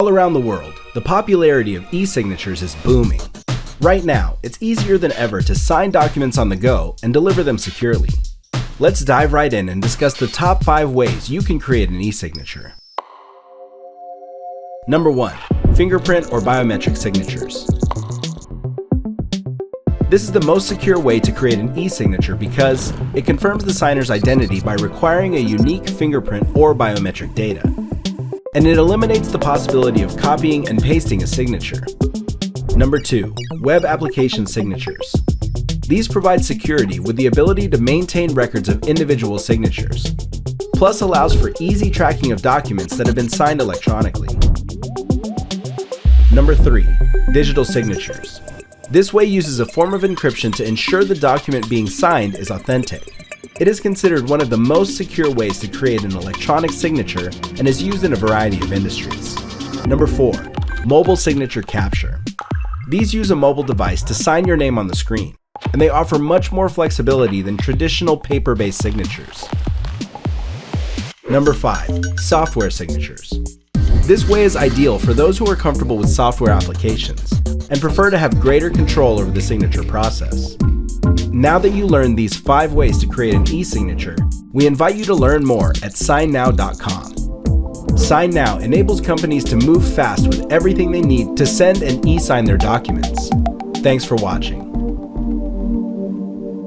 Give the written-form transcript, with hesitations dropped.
All around the world, the popularity of e-signatures is booming. Right now, it's easier than ever to sign documents on the go and deliver them securely. Let's dive right in and discuss the top 5 ways you can create an e-signature. Number 1. Fingerprint or biometric signatures. This is the most secure way to create an e-signature because it confirms the signer's identity by requiring a unique fingerprint or biometric data. And it eliminates the possibility of copying and pasting a signature. Number 2. Web application signatures. These provide security with the ability to maintain records of individual signatures, plus allows for easy tracking of documents that have been signed electronically. Number 3. Digital signatures. This way uses a form of encryption to ensure the document being signed is authentic. It is considered one of the most secure ways to create an electronic signature and is used in a variety of industries. Number 4. Mobile signature capture. These use a mobile device to sign your name on the screen, and they offer much more flexibility than traditional paper-based signatures. Number 5. Software signatures. This way is ideal for those who are comfortable with software applications and prefer to have greater control over the signature process. Now that you learned these 5 ways to create an e-signature, we invite you to learn more at signNow.com. signNow enables companies to move fast with everything they need to send and e-sign their documents. Thanks for watching.